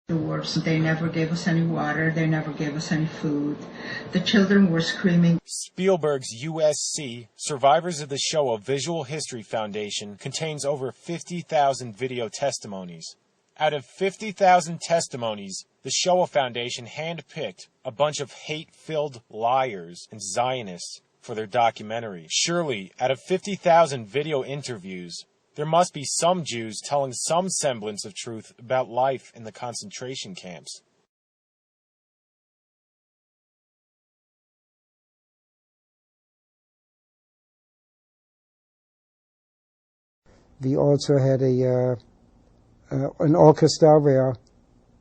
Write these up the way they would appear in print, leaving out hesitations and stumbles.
Doors. They never gave us any water. They never gave us any food. The children were screaming. Spielberg's USC, Survivors of the Shoah Visual History Foundation, contains over 50,000 video testimonies. Out of 50,000 testimonies, the Shoah Foundation handpicked a bunch of hate-filled liars and Zionists for their documentary. Surely, out of 50,000 video interviews, there must be some Jews telling some semblance of truth about life in the concentration camps. We also had an orchestra where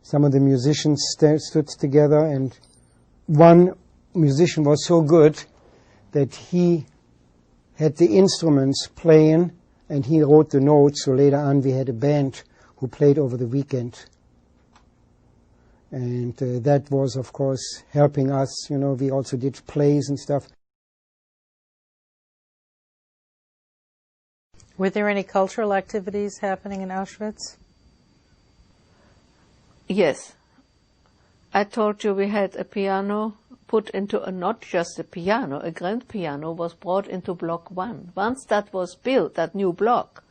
some of the musicians stood together, and one musician was so good that he had the instruments playing and he wrote the notes, so later on we had a band who played over the weekend. And that was, of course, helping us. You know, we also did plays and stuff. Were there any cultural activities happening in Auschwitz? Yes. I told you we had a piano put into not just a piano, a grand piano was brought into Block 1. Once that was built, that new block,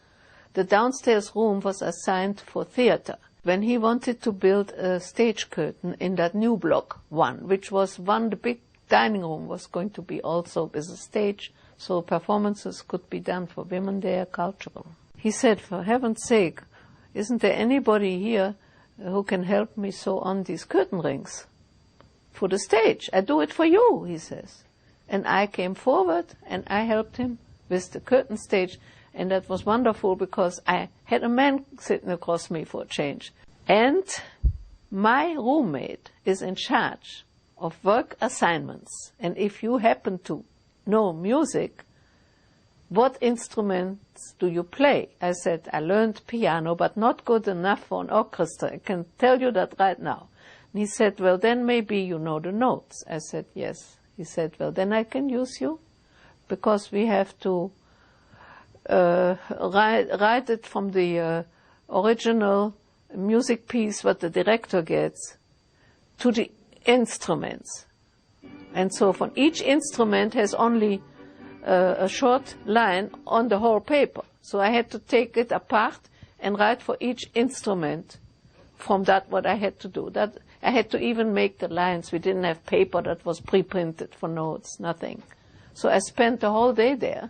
the downstairs room was assigned for theater. When he wanted to build a stage curtain in that new Block 1, which was the big dining room was going to be also with a stage, so performances could be done for women there, cultural. He said, for heaven's sake, isn't there anybody here who can help me sew on these curtain rings for the stage? I do it for you, he says. And I came forward and I helped him with the curtain stage, and that was wonderful because I had a man sitting across me for a change. And my roommate is in charge of work assignments, and if you happen to know music, what instruments do you play? I said, I learned piano, but not good enough for an orchestra. I can tell you that right now. And he said, well, then maybe you know the notes. I said, yes. He said, well, then I can use you, because we have to write it from the original music piece, what the director gets, to the instruments. And so from each instrument has only a short line on the whole paper. So I had to take it apart and write for each instrument from that what I had to do. That I had to even make the lines. We didn't have paper that was pre-printed for notes, nothing. So I spent the whole day there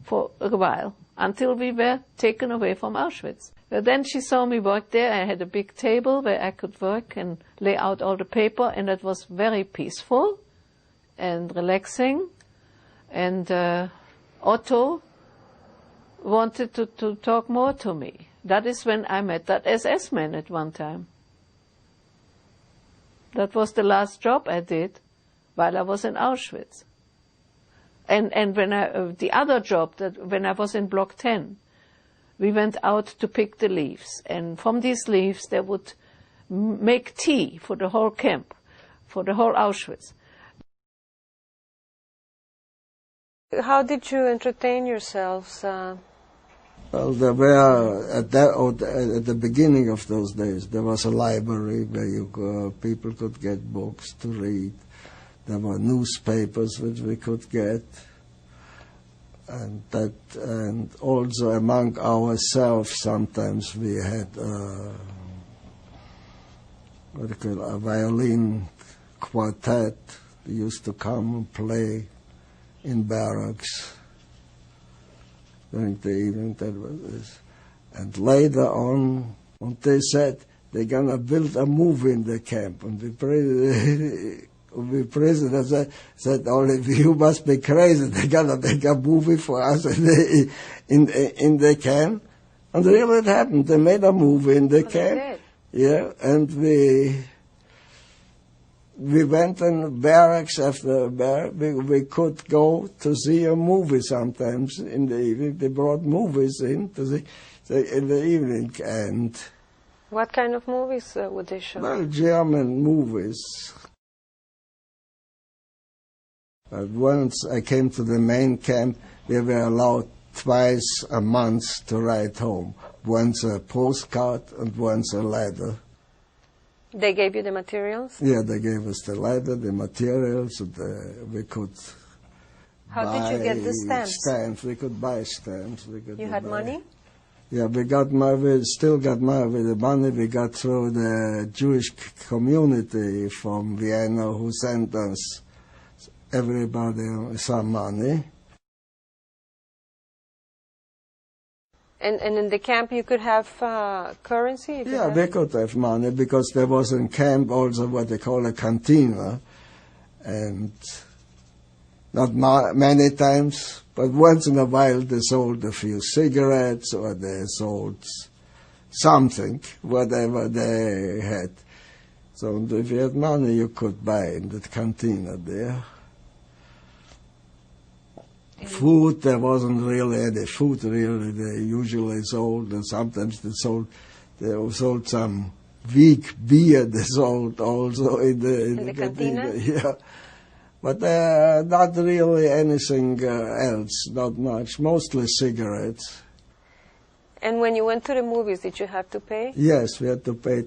for a while until we were taken away from Auschwitz. But then she saw me work there. I had a big table where I could work and lay out all the paper, and it was very peaceful and relaxing. And Otto wanted to talk more to me. That is when I met that SS man at one time. That was the last job I did while I was in Auschwitz. And when the other job, when I was in Block 10, we went out to pick the leaves. And from these leaves, they would make tea for the whole camp, for the whole Auschwitz. How did you entertain yourselves? Well, there were, at the beginning of those days, there was a library where people could get books to read. There were newspapers which we could get, and also among ourselves sometimes we had a violin quartet. They used to come and play in barracks during the evening. That was, and later on, they said they're gonna build a movie in the camp, and the president said, "Only you must be crazy. They're gonna make a movie for us in the camp." And really, it happened. They made a movie in the camp. Yeah, and we went in barracks after barracks. We could go to see a movie sometimes in the evening. They brought movies in to see in the evening. And what kind of movies would they show? Well, German movies. But once I came to the main camp, we were allowed twice a month to write home. Once a postcard and once a letter. They gave you the materials? Yeah, they gave us the leather, the materials, we could How buy did you get the stamps? We could buy stamps. You had money? Yeah, we still got money. The money we got through the Jewish community from Vienna who sent us, everybody, some money. And in the camp you could have currency? Yeah, we could have money because there was in camp also what they call a cantina. And not many times, but once in a while they sold a few cigarettes or they sold something, whatever they had. So if you had money, you could buy in the cantina there. Food, there wasn't really any food, really. They usually sold, and sometimes they sold some weak beer, they sold also in the cantina. Yeah. But not really anything else, not much, mostly cigarettes. And when you went to the movies, did you have to pay? Yes, we had to pay.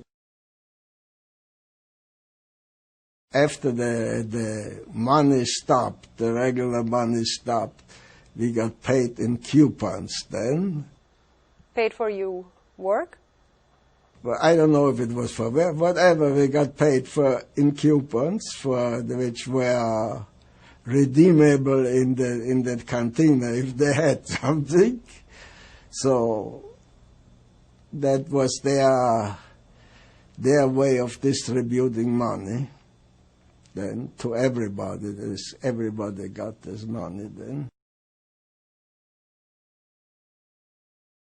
After the money stopped, the regular money stopped, we got paid in coupons then. Paid for your work? But I don't know if it was for whatever we got paid for in coupons, which were redeemable in that cantina if they had something. So that was their way of distributing money then to everybody. Everybody got this money then.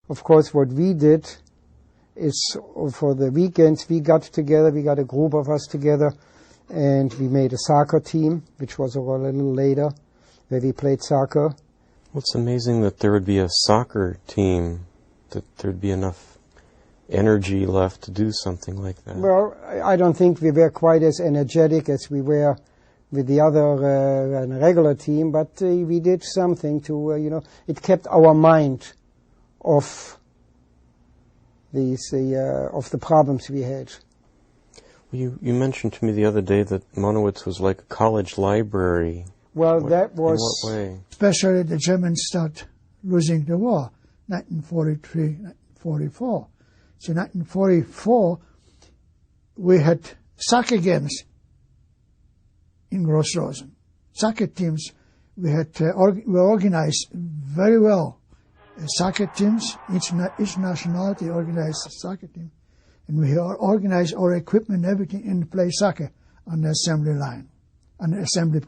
Of course, what we did is for the weekends we got together, we got a group of us together, and we made a soccer team, which was a little later, where we played soccer. Well, it's amazing that there would be a soccer team, that there'd be enough energy left to do something like that. Well, I don't think we were quite as energetic as we were with the other regular team, but we did something to, it kept our mind off of the problems we had. You mentioned to me the other day that Monowitz was like a college library. Well, that was... In what way? Especially the Germans start losing the war, 1943, 1944. So 1944, we had soccer games in Gross-Rosen. Soccer teams, we organized very well. Soccer teams, each nationality organized a soccer team. And we organized our equipment, everything, and play soccer on the assembly line, on the assembly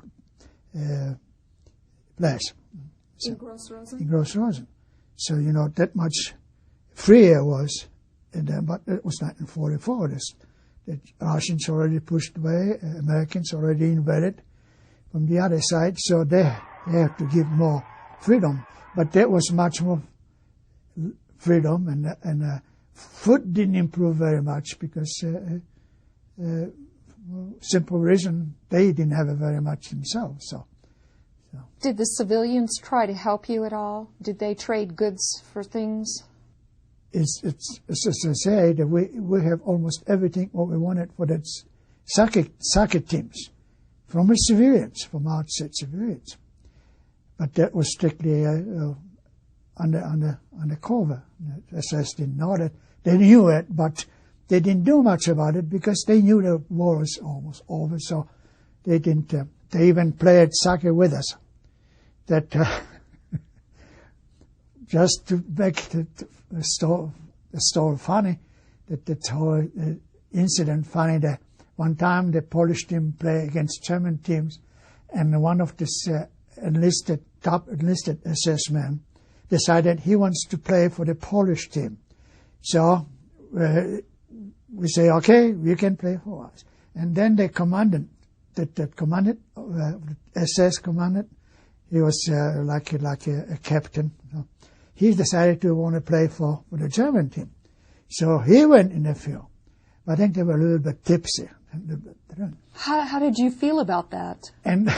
place. So, in Gross-Rosen? In Gross-Rosen. So, that much freer was, but it was 1944. The Russians already pushed away, Americans already invaded from the other side, so they have to give more freedom. But there was much more freedom, and food didn't improve very much because, simple reason, they didn't have it very much themselves. So. Did the civilians try to help you at all? Did they trade goods for things? It's as I say, that we have almost everything what we wanted for the soccer teams, from the civilians, from outside civilians. But that was strictly on the cover. The SS didn't know that. They knew it, but they didn't do much about it because they knew the war was almost over. So they didn't. They even played soccer with us. That just to make the story funny, that the whole incident funny. That one time the Polish team played against German teams, and one of this top enlisted SS men decided he wants to play for the Polish team. So we say, okay, you can play for us. And then the commandant, SS commandant, he was like a captain. So he decided to want to play for the German team. So he went in the field. I think they were a little bit tipsy. How did you feel about that? And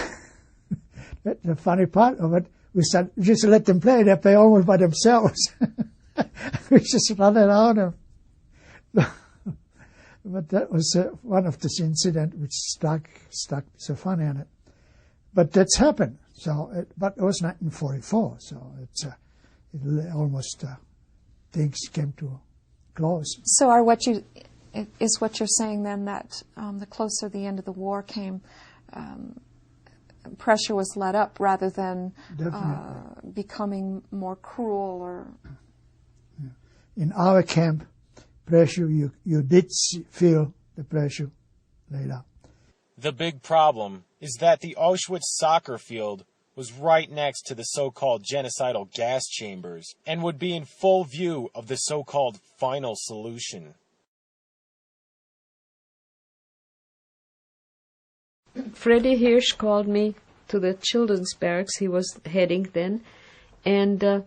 the funny part of it, we said, just let them play. They play almost by themselves. We just run around But that was one of this incident which stuck so funny on it. But that's happened. So, but it was 1944, so it almost things came to close. So is what you're saying then that the closer the end of the war came, pressure was let up rather than becoming more cruel or... In our camp, pressure, you did feel the pressure laid up. The big problem is that the Auschwitz soccer field was right next to the so-called genocidal gas chambers and would be in full view of the so-called final solution. Freddie Hirsch called me to the children's barracks. He was heading then, and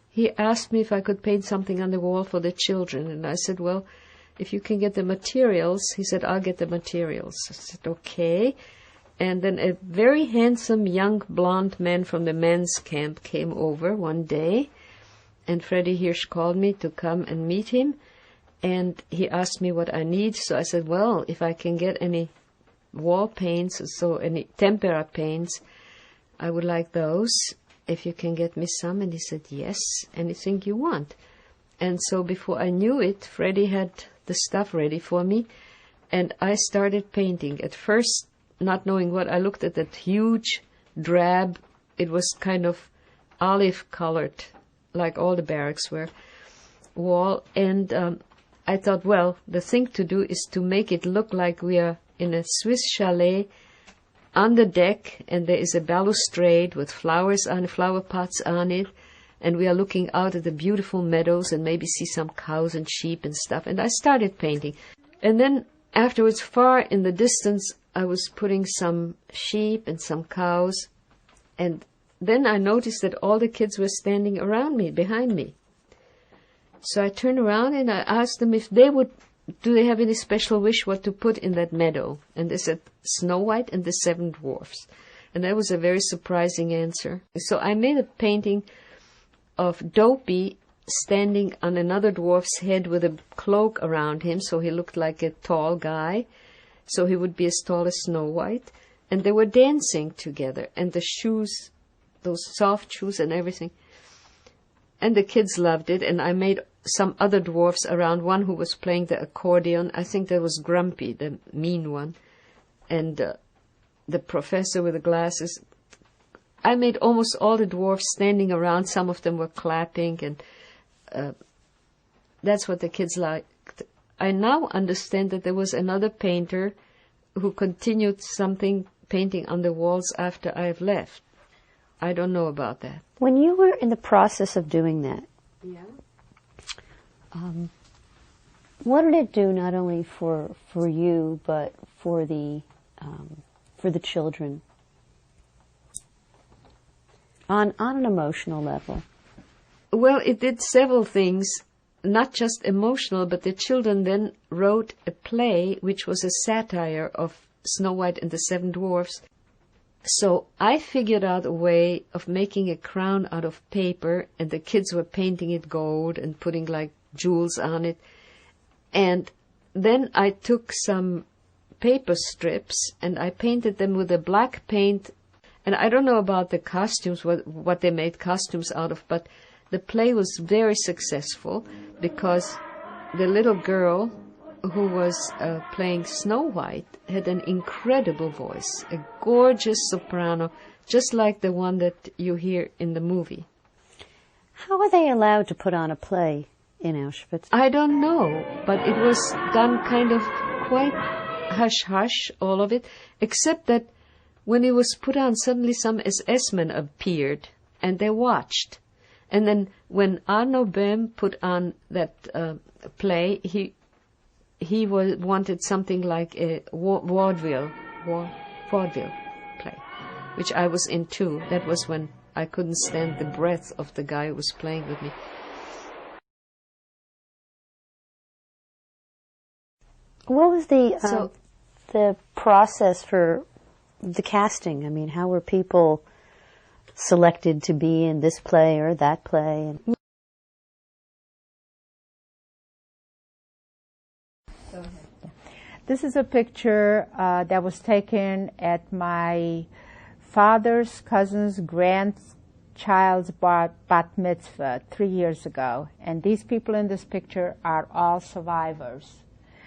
he asked me if I could paint something on the wall for the children. And I said, well, if you can get the materials. He said, I'll get the materials. I said, okay. And then a very handsome young blonde man from the men's camp came over one day, and Freddie Hirsch called me to come and meet him, and he asked me what I need. So I said, well, if I can get any wall paints, so any tempera paints, I would like those, if you can get me some. And he said, yes, anything you want. And so before I knew it, Freddie had the stuff ready for me, and I started painting. At first, not knowing what, I looked at that huge drab, it was kind of olive-colored, like all the barracks were, wall, and I thought, well, the thing to do is to make it look like we are in a Swiss chalet on the deck, and there is a balustrade with flowers on, flower pots on it, and we are looking out at the beautiful meadows and maybe see some cows and sheep and stuff. And I started painting. And then afterwards, far in the distance, I was putting some sheep and some cows. And then I noticed that all the kids were standing around me, behind me. So I turned around and I asked them if they would, do they have any special wish what to put in that meadow? And they said, Snow White and the Seven Dwarfs. And that was a very surprising answer. So I made a painting of Dopey standing on another dwarf's head with a cloak around him, so he looked like a tall guy, so he would be as tall as Snow White. And they were dancing together, and the shoes, those soft shoes and everything. And the kids loved it, and I made some other dwarfs around, one who was playing the accordion. I think that was Grumpy, the mean one, and the professor with the glasses. I made almost all the dwarfs standing around. Some of them were clapping, and that's what the kids liked. I now understand that there was another painter who continued something, painting on the walls after I've left. I don't know about that. When you were in the process of doing that, what did it do not only for you, but for the children? On an emotional level? Well, it did several things, not just emotional, but the children then wrote a play which was a satire of Snow White and the Seven Dwarfs. So I figured out a way of making a crown out of paper, and the kids were painting it gold and putting like jewels on it. And then I took some paper strips and I painted them with a black paint. And I don't know about the costumes, what they made costumes out of, but the play was very successful because the little girl who was playing Snow White had an incredible voice, a gorgeous soprano, just like the one that you hear in the movie. How are they allowed to put on a play in Auschwitz? I don't know, but it was done kind of quite hush-hush, all of it, except that when it was put on, suddenly some SS-men appeared, and they watched. And then when Arno Böhm put on that play, he wanted something like a vaudeville play, which I was in too. That was when I couldn't stand the breath of the guy who was playing with me. What was the process for the casting? I mean, how were people selected to be in this play or that play? This is a picture that was taken at my father's cousin's grandchild's bat mitzvah 3 years ago. And these people in this picture are all survivors.